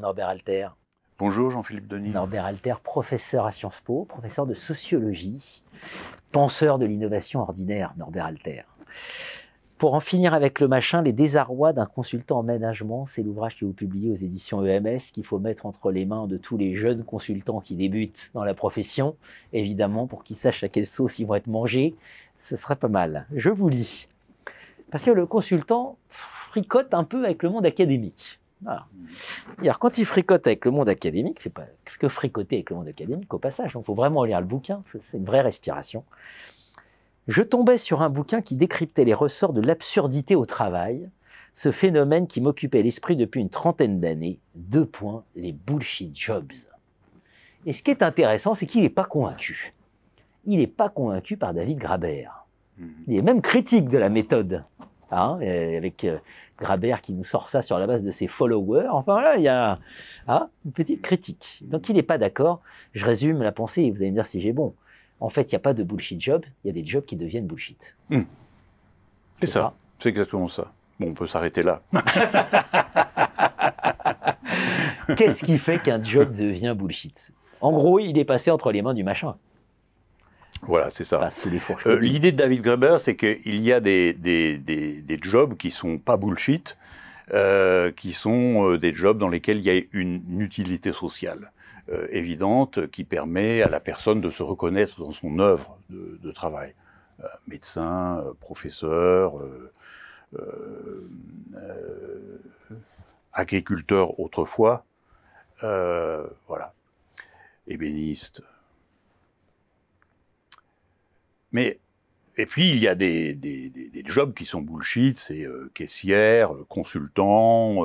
Norbert Alter. Bonjour Jean-Philippe Denis. Norbert Alter, professeur à Sciences Po, professeur de sociologie, penseur de l'innovation ordinaire, Norbert Alter. Pour en finir avec le machin, les désarrois d'un consultant en management, c'est l'ouvrage que vous publiez aux éditions EMS qu'il faut mettre entre les mains de tous les jeunes consultants qui débutent dans la profession, évidemment, pour qu'ils sachent à quelle sauce ils vont être mangés. Ce serait pas mal. Je vous lis. Parce que le consultant fricote un peu avec le monde académique. Voilà. Alors, quand il fricote avec le monde académique, il ne fait pas que fricoter avec le monde académique au passage. Il faut vraiment lire le bouquin, c'est une vraie respiration. Je tombais sur un bouquin qui décryptait les ressorts de l'absurdité au travail, ce phénomène qui m'occupait l'esprit depuis une trentaine d'années. 2 points, les bullshit jobs. Et ce qui est intéressant, c'est qu'il n'est pas convaincu. Il n'est pas convaincu par David Graeber. Il est même critique de la méthode. Avec Graeber qui nous sort ça sur la base de ses followers. Enfin là, il y a une petite critique. Donc il n'est pas d'accord. Je résume la pensée et vous allez me dire si j'ai bon. En fait, il n'y a pas de bullshit job, il y a des jobs qui deviennent bullshit. C'est ça, c'est exactement ça. Bon, on peut s'arrêter là. Qu'est-ce qui fait qu'un job devient bullshit? En gros, il est passé entre les mains du machin. Voilà, c'est ça. L'idée de David Graeber, c'est qu'il y a des jobs qui ne sont pas bullshit, qui sont des jobs dans lesquels il y a une utilité sociale évidente qui permet à la personne de se reconnaître dans son œuvre de travail. Médecin, professeur, agriculteur autrefois, voilà, ébéniste. Et puis, il y a des jobs qui sont bullshit, c'est caissière, consultant,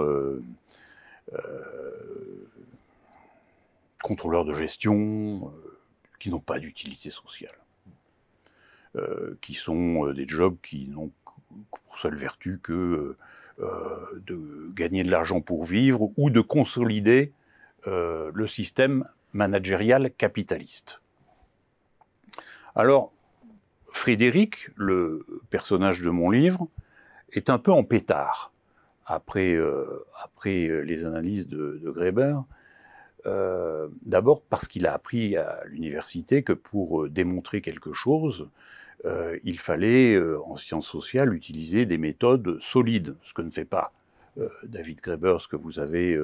contrôleur de gestion, qui n'ont pas d'utilité sociale, qui sont des jobs qui n'ont pour seule vertu que de gagner de l'argent pour vivre ou de consolider le système managérial capitaliste. Alors, Frédéric, le personnage de mon livre, est un peu en pétard après les analyses de Graeber. D'abord parce qu'il a appris à l'université que pour démontrer quelque chose, il fallait, en sciences sociales, utiliser des méthodes solides, ce que ne fait pas David Graeber, ce que vous avez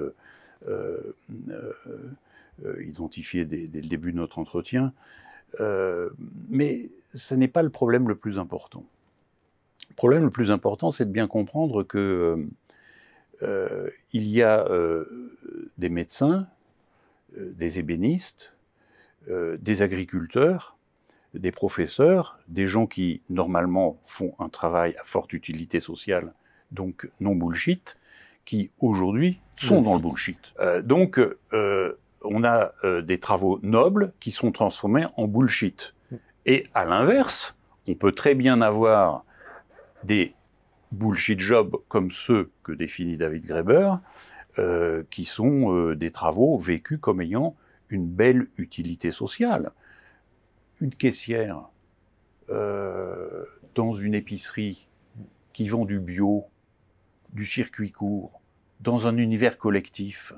identifié dès le début de notre entretien. Mais ce n'est pas le problème le plus important. Le problème le plus important, c'est de bien comprendre que il y a des médecins, des ébénistes, des agriculteurs, des professeurs, des gens qui, normalement, font un travail à forte utilité sociale, donc non bullshit, qui, aujourd'hui, sont dans le bullshit. Donc, on a des travaux nobles qui sont transformés en bullshit. Et à l'inverse, on peut très bien avoir des bullshit jobs comme ceux que définit David Graeber, qui sont des travaux vécus comme ayant une belle utilité sociale. Une caissière dans une épicerie qui vend du bio, du circuit court, dans un univers collectif,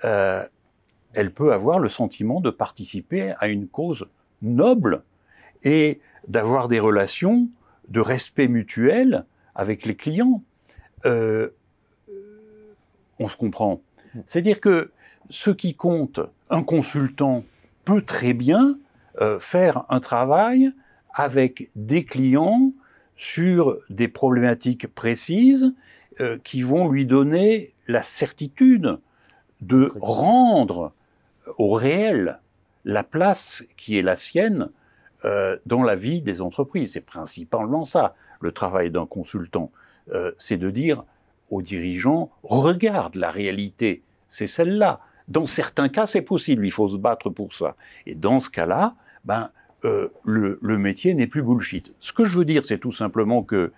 elle peut avoir le sentiment de participer à une cause noble et d'avoir des relations de respect mutuel avec les clients. On se comprend. C'est-à-dire que ce qui compte, un consultant peut très bien faire un travail avec des clients sur des problématiques précises qui vont lui donner la certitude de rendre au réel la place qui est la sienne dans la vie des entreprises. C'est principalement ça, le travail d'un consultant. C'est de dire aux dirigeants, regarde la réalité, c'est celle-là. Dans certains cas, c'est possible, il faut se battre pour ça. Et dans ce cas-là, le métier n'est plus bullshit. Ce que je veux dire, c'est tout simplement que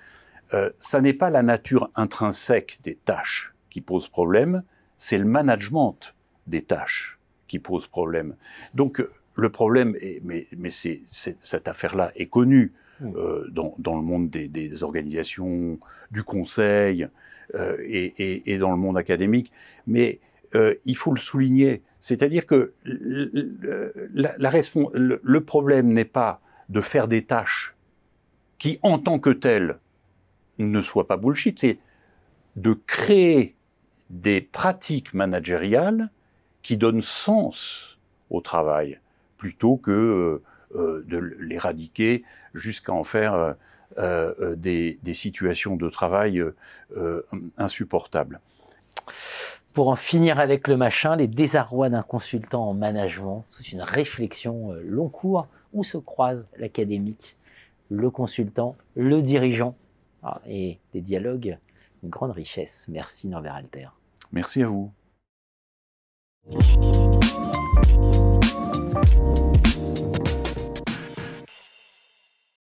ça n'est pas la nature intrinsèque des tâches qui pose problème, c'est le management des tâches qui pose problème. Donc, le problème, mais cette affaire-là est connue dans le monde des organisations, du conseil et dans le monde académique, mais il faut le souligner. C'est-à-dire que le problème n'est pas de faire des tâches qui, en tant que telles, ne soient pas bullshit, c'est de créer des pratiques managériales qui donnent sens au travail, plutôt que de l'éradiquer jusqu'à en faire des situations de travail insupportables. Pour en finir avec le machin, les désarrois d'un consultant en management, c'est une réflexion long cours où se croisent l'académique, le consultant, le dirigeant, et des dialogues, une grande richesse. Merci Norbert Alter. Merci à vous.